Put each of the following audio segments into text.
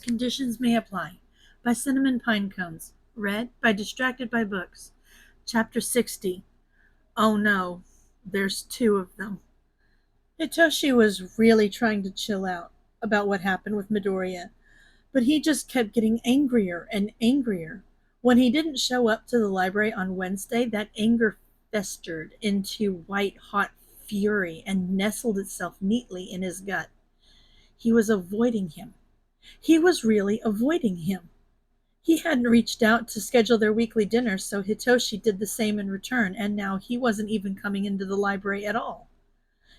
Conditions may apply. By CinnamonPinecones. Read by Distracted by Books. Chapter 60. Oh no, there's two of them. Hitoshi was really trying to chill out about what happened with Midoriya, but he just kept getting angrier and angrier. When he didn't show up to the library on Wednesday, that anger festered into white hot fury and nestled itself neatly in his gut. He was avoiding him. He was really avoiding him. He hadn't reached out to schedule their weekly dinner, so Hitoshi did the same in return, and now he wasn't even coming into the library at all.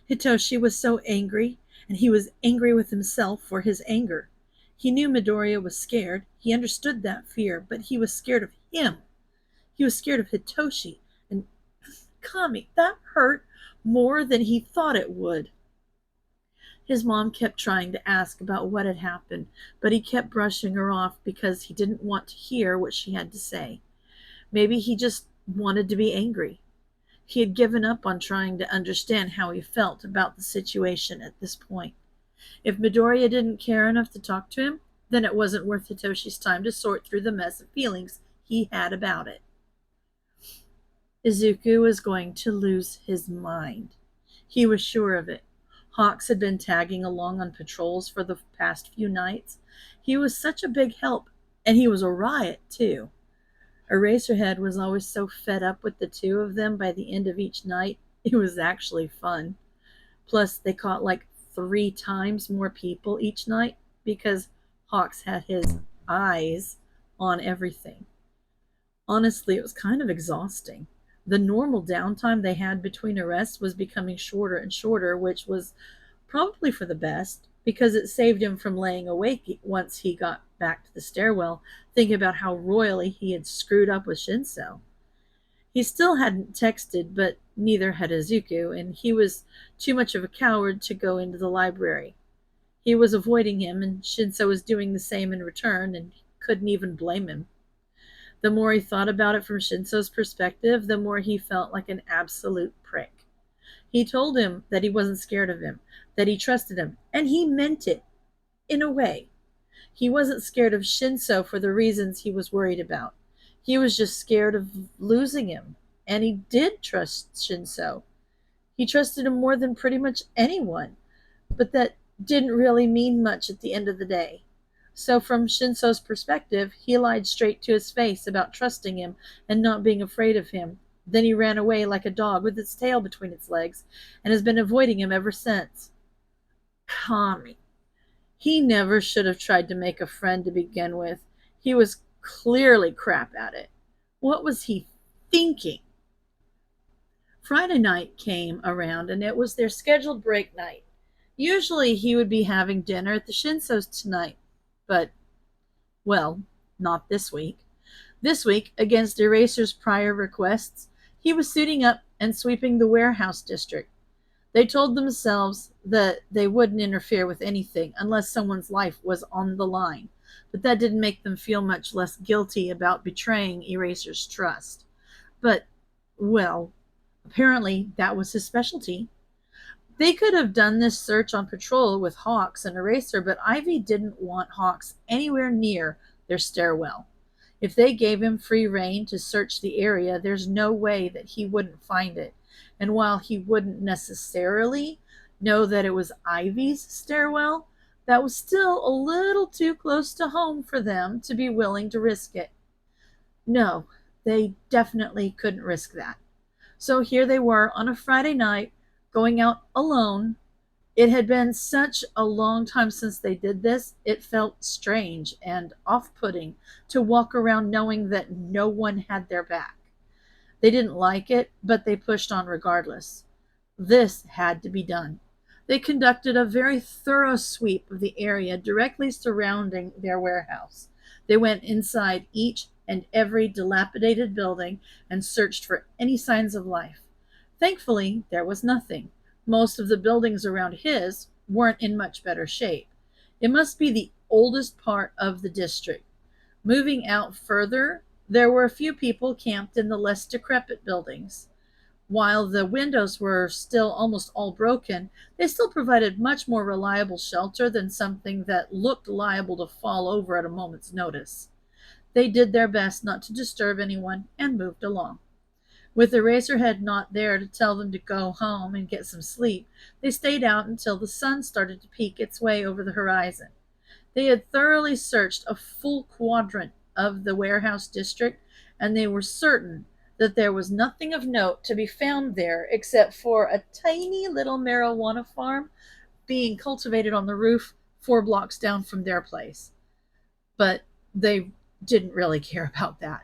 Hitoshi was so angry, and he was angry with himself for his anger. He knew Midoriya was scared. He understood that fear, but he was scared of him. He was scared of Hitoshi, and Kami, that hurt more than he thought it would. His mom kept trying to ask about what had happened, but he kept brushing her off because he didn't want to hear what she had to say. Maybe he just wanted to be angry. He had given up on trying to understand how he felt about the situation at this point. If Midoriya didn't care enough to talk to him, then it wasn't worth Hitoshi's time to sort through the mess of feelings he had about it. Izuku was going to lose his mind. He was sure of it. Hawks had been tagging along on patrols for the past few nights. He was such a big help, and he was a riot, too. Eraserhead was always so fed up with the two of them by the end of each night. It was actually fun. Plus, they caught like 3 times more people each night because Hawks had his eyes on everything. Honestly, it was kind of exhausting. The normal downtime they had between arrests was becoming shorter and shorter, which was probably for the best because it saved him from laying awake once he got back to the stairwell, thinking about how royally he had screwed up with Shinso. He still hadn't texted, but neither had Izuku, and he was too much of a coward to go into the library. He was avoiding him, and Shinso was doing the same in return, and he couldn't even blame him. The more he thought about it from Shinso's perspective, the more he felt like an absolute prick. He told him that he wasn't scared of him, that he trusted him, and he meant it, in a way. He wasn't scared of Shinso for the reasons he was worried about. He was just scared of losing him, and he did trust Shinso. He trusted him more than pretty much anyone, but that didn't really mean much at the end of the day. So from Shinso's perspective, he lied straight to his face about trusting him and not being afraid of him. Then he ran away like a dog with its tail between its legs and has been avoiding him ever since. Kami. He never should have tried to make a friend to begin with. He was clearly crap at it. What was he thinking? Friday night came around and it was their scheduled break night. Usually he would be having dinner at the Shinso's tonight, but, well, not this week. This week, against Eraser's prior requests, he was suiting up and sweeping the warehouse district. They told themselves that they wouldn't interfere with anything unless someone's life was on the line, but that didn't make them feel much less guilty about betraying Eraser's trust. But, well, apparently that was his specialty. They could have done this search on patrol with Hawks and Eraser, but Ivy didn't want Hawks anywhere near their stairwell. If they gave him free rein to search the area, there's no way that he wouldn't find it. And while he wouldn't necessarily know that it was Ivy's stairwell, that was still a little too close to home for them to be willing to risk it. No, they definitely couldn't risk that. So here they were on a Friday night, going out alone. It had been such a long time since they did this, it felt strange and off-putting to walk around knowing that no one had their back. They didn't like it, but they pushed on regardless. This had to be done. They conducted a very thorough sweep of the area directly surrounding their warehouse. They went inside each and every dilapidated building and searched for any signs of life. Thankfully, there was nothing. Most of the buildings around his weren't in much better shape. It must be the oldest part of the district. Moving out further, there were a few people camped in the less decrepit buildings. While the windows were still almost all broken, they still provided much more reliable shelter than something that looked liable to fall over at a moment's notice. They did their best not to disturb anyone and moved along. With Eraserhead not there to tell them to go home and get some sleep, they stayed out until the sun started to peek its way over the horizon. They had thoroughly searched a full quadrant of the warehouse district, and they were certain that there was nothing of note to be found there except for a tiny little marijuana farm being cultivated on the roof 4 blocks down from their place. But they didn't really care about that.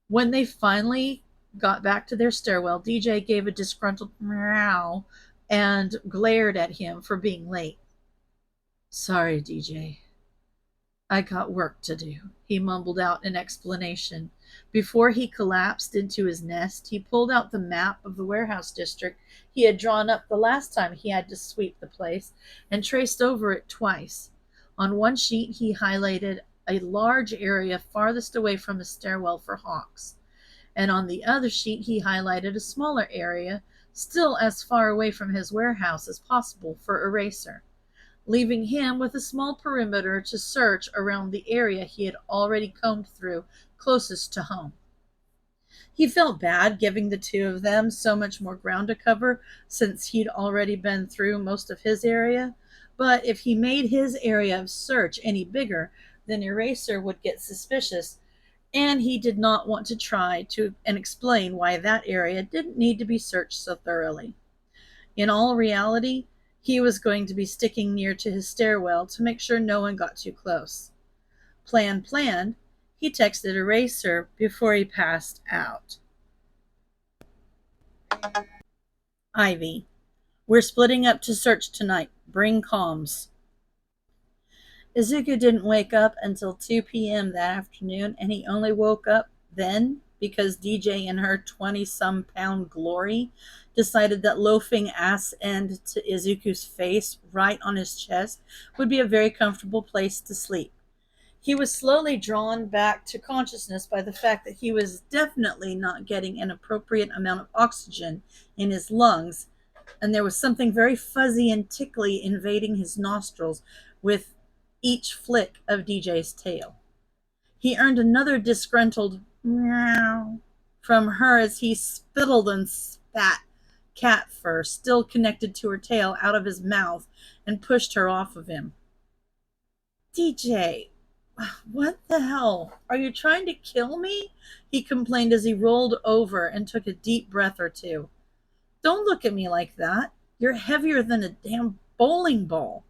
When they finally got back to their stairwell, DJ gave a disgruntled meow and glared at him for being late. Sorry, DJ. I got work to do, he mumbled out in explanation. Before he collapsed into his nest, he pulled out the map of the warehouse district he had drawn up the last time he had to sweep the place and traced over it twice. On one sheet, he highlighted a large area farthest away from the stairwell for hawks, and on the other sheet, he highlighted a smaller area still as far away from his warehouse as possible for Eraser, leaving him with a small perimeter to search around the area he had already combed through closest to home. He felt bad giving the two of them so much more ground to cover since he'd already been through most of his area, but if he made his area of search any bigger, then Eraser would get suspicious, and he did not want to try to and explain why that area didn't need to be searched so thoroughly. In all reality, he was going to be sticking near to his stairwell to make sure no one got too close. Planned, he texted Eraser before he passed out. Ivy, we're splitting up to search tonight. Bring comms. Izuku didn't wake up until 2 p.m. that afternoon, and he only woke up then because DJ in her 20-some-pound glory decided that loafing ass end to Izuku's face right on his chest would be a very comfortable place to sleep. He was slowly drawn back to consciousness by the fact that he was definitely not getting an appropriate amount of oxygen in his lungs, and there was something very fuzzy and tickly invading his nostrils with each flick of DJ's tail. He earned another disgruntled meow from her as he spittled and spat cat fur still connected to her tail out of his mouth and pushed her off of him. DJ, what the hell? Are you trying to kill me? He complained as he rolled over and took a deep breath or two. Don't look at me like that. You're heavier than a damn bowling ball.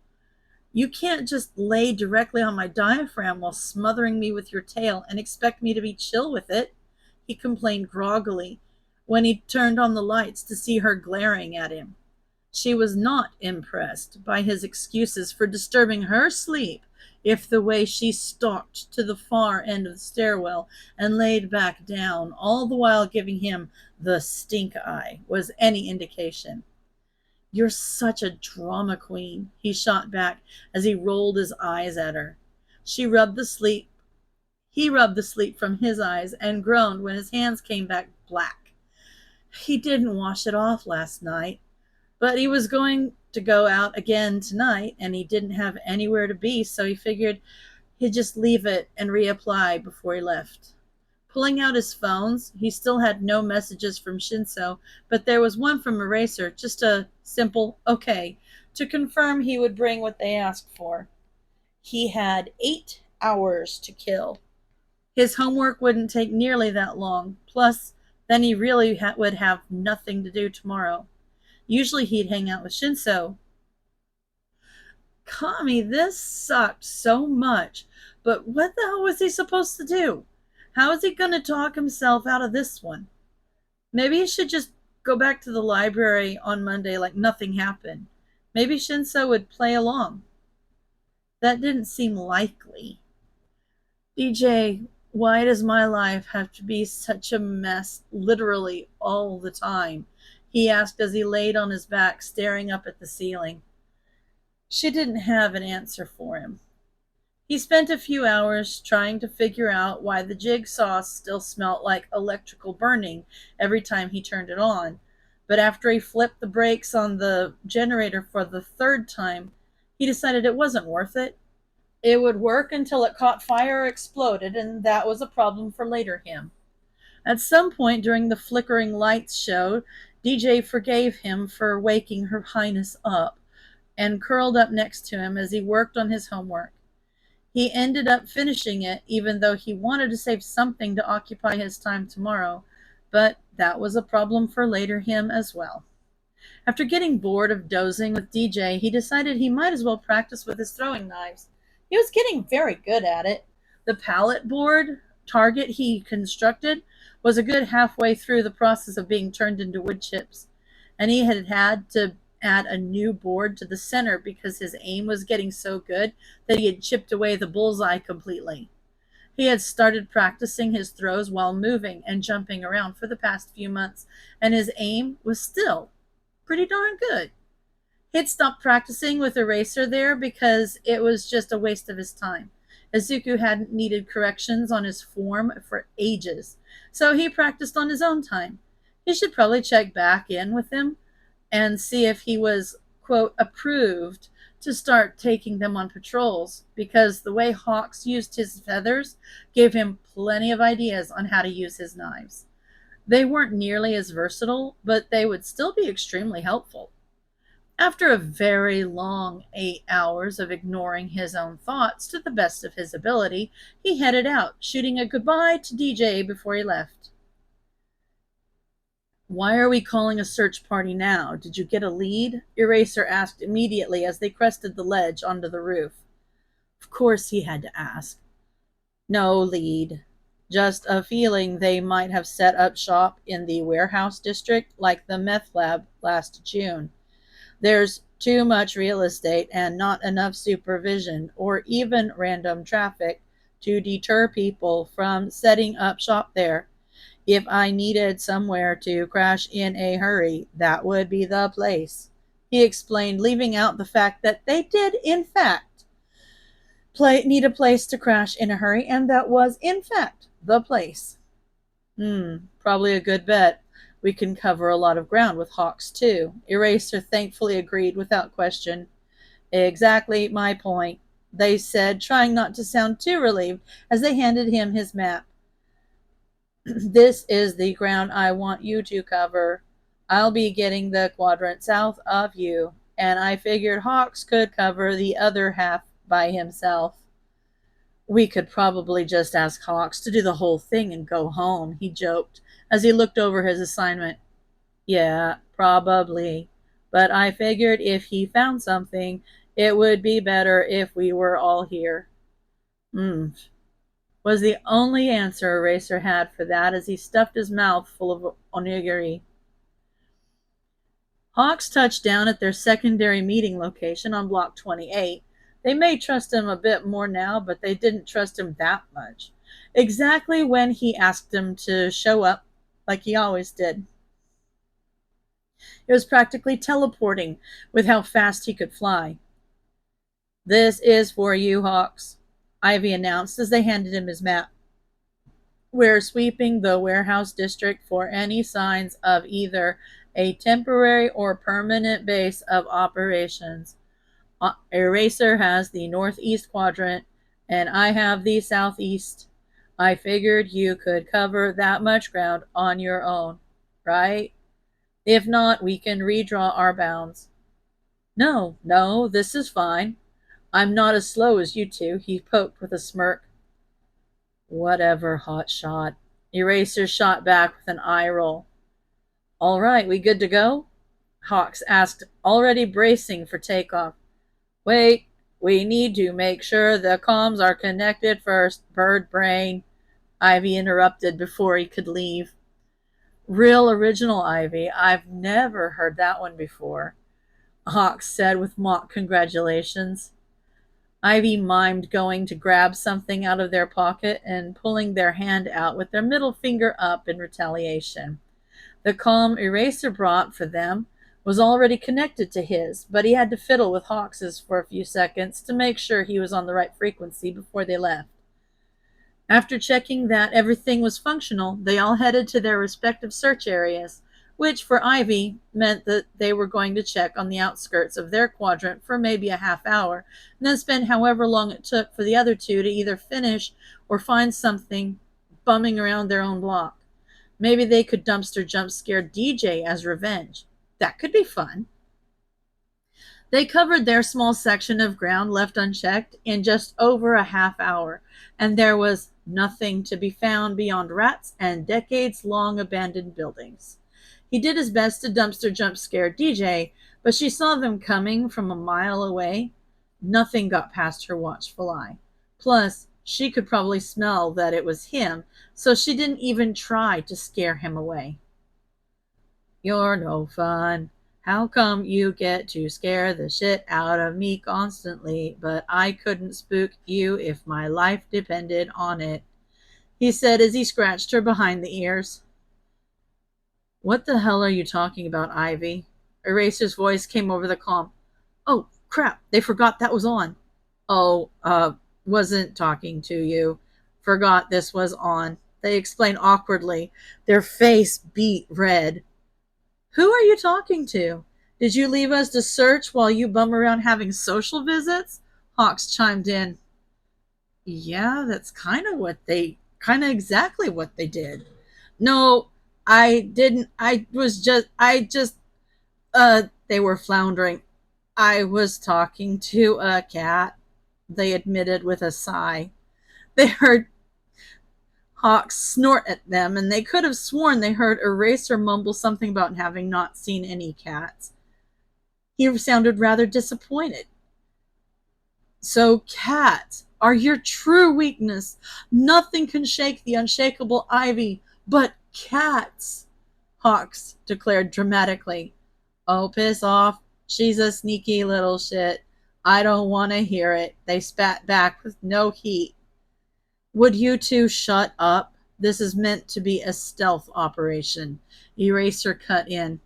You can't just lay directly on my diaphragm while smothering me with your tail and expect me to be chill with it, he complained groggily when he turned on the lights to see her glaring at him. She was not impressed by his excuses for disturbing her sleep if the way she stalked to the far end of the stairwell and laid back down, all the while giving him the stink eye, was any indication. You're such a drama queen, he shot back as he rolled his eyes at her. He rubbed the sleep from his eyes and groaned when his hands came back black. He didn't wash it off last night, but he was going to go out again tonight, and he didn't have anywhere to be, so he figured he'd just leave it and reapply before he left. Pulling out his phones, he still had no messages from Shinso, but there was one from Eraser, just a simple okay, to confirm he would bring what they asked for. He had 8 hours to kill. His homework wouldn't take nearly that long, plus then he really would have nothing to do tomorrow. Usually he'd hang out with Shinso. Kami, this sucked so much, but what the hell was he supposed to do? How is he going to talk himself out of this one? Maybe he should just go back to the library on Monday like nothing happened. Maybe Shinso would play along. That didn't seem likely. DJ, why does my life have to be such a mess literally all the time? He asked as he laid on his back staring up at the ceiling. She didn't have an answer for him. He spent a few hours trying to figure out why the jigsaw still smelt like electrical burning every time he turned it on. But after he flipped the brakes on the generator for the third time, he decided it wasn't worth it. It would work until it caught fire or exploded, and that was a problem for later him. At some point during the flickering lights show, DJ forgave him for waking Her Highness up and curled up next to him as he worked on his homework. He ended up finishing it, even though he wanted to save something to occupy his time tomorrow, but that was a problem for later him as well. After getting bored of dozing with DJ, he decided he might as well practice with his throwing knives. He was getting very good at it. The pallet board target he constructed was a good halfway through the process of being turned into wood chips, and he had to add a new board to the center because his aim was getting so good that he had chipped away the bullseye completely. He had started practicing his throws while moving and jumping around for the past few months, and his aim was still pretty darn good. He'd stopped practicing with Eraser there because it was just a waste of his time. Izuku hadn't needed corrections on his form for ages, so he practiced on his own time. He should probably check back in with him and see if he was, quote, approved to start taking them on patrols, because the way Hawks used his feathers gave him plenty of ideas on how to use his knives. They weren't nearly as versatile, but they would still be extremely helpful. After a very long 8 hours of ignoring his own thoughts to the best of his ability, he headed out, shooting a goodbye to DJ before he left. "Why are we calling a search party now? Did you get a lead?" Eraser asked immediately as they crested the ledge onto the roof. Of course he had to ask. "No lead. Just a feeling they might have set up shop in the warehouse district like the meth lab last June. There's too much real estate and not enough supervision or even random traffic to deter people from setting up shop there. If I needed somewhere to crash in a hurry, that would be the place," he explained, leaving out the fact that they did, in fact, need a place to crash in a hurry, and that was, in fact, the place. Probably a good bet. We can cover a lot of ground with Hawks, too," Eraser thankfully agreed without question. "Exactly my point," they said, trying not to sound too relieved as they handed him his map. "This is the ground I want you to cover. I'll be getting the quadrant south of you, and I figured Hawks could cover the other half by himself." "We could probably just ask Hawks to do the whole thing and go home," he joked as he looked over his assignment. "Yeah, probably. But I figured if he found something, it would be better if we were all here." Was the only answer Eraser had for that as he stuffed his mouth full of onigiri. Hawks touched down at their secondary meeting location on Block 28. They may trust him a bit more now, but they didn't trust him that much. Exactly when he asked them to show up, like he always did. It was practically teleporting with how fast he could fly. "This is for you, Hawks," Ivy announced as they handed him his map. "We're sweeping the warehouse district for any signs of either a temporary or permanent base of operations. Eraser has the northeast quadrant, and I have the southeast. I figured you could cover that much ground on your own, right? If not, we can redraw our bounds." No, this is fine. I'm not as slow as you two," he poked with a smirk. "Whatever, hotshot." Eraser shot back with an eye roll. "All right, we good to go?" Hawks asked, already bracing for takeoff. "Wait, we need to make sure the comms are connected first, bird brain," Ivy interrupted before he could leave. "Real original, Ivy. I've never heard that one before," Hawks said with mock congratulations. Ivy mimed going to grab something out of their pocket and pulling their hand out with their middle finger up in retaliation. The calm Eraser brought for them was already connected to his, but he had to fiddle with Hawks's for a few seconds to make sure he was on the right frequency before they left. After checking that everything was functional, they all headed to their respective search areas, which for Ivy meant that they were going to check on the outskirts of their quadrant for maybe a half hour, and then spend however long it took for the other two to either finish or find something bumming around their own block. Maybe they could dumpster jump scare DJ as revenge. That could be fun. They covered their small section of ground left unchecked in just over a half hour, and there was nothing to be found beyond rats and decades-long abandoned buildings. He did his best to dumpster jump scare DJ, but she saw them coming from a mile away. Nothing got past her watchful eye. Plus, she could probably smell that it was him, so she didn't even try to scare him away. "You're no fun. How come you get to scare the shit out of me constantly, but I couldn't spook you if my life depended on it?" he said as he scratched her behind the ears. "What the hell are you talking about, Ivy?" Eraser's voice came over the comm. "Oh, crap, they forgot that was on." "Oh, wasn't talking to you. Forgot this was on," they explained awkwardly. Their face beat red. "Who are you talking to? Did you leave us to search while you bum around having social visits?" Hawks chimed in. "Yeah, that's kind of exactly what they did." "No, I didn't. They were floundering. "I was talking to a cat," they admitted with a sigh. They heard Hawks snort at them, and they could have sworn they heard Eraser mumble something about having not seen any cats. He sounded rather disappointed. "So cats are your true weakness. Nothing can shake the unshakable Ivy but cats," Hawks declared dramatically. "Oh, piss off. She's a sneaky little shit. I don't want to hear it," they spat back with no heat. "Would you two shut up? This is meant to be a stealth operation," Eraser cut in.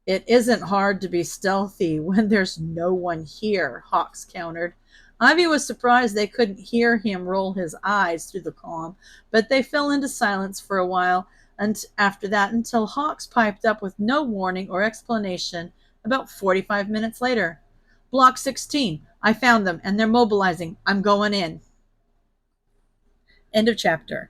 "It isn't hard to be stealthy when there's no one here," Hawks countered. Ivy was surprised they couldn't hear him roll his eyes through the comm, but they fell into silence for a while, and after that until Hawks piped up with no warning or explanation about 45 minutes later. "Block 16. I found them, and they're mobilizing. I'm going in." End of chapter.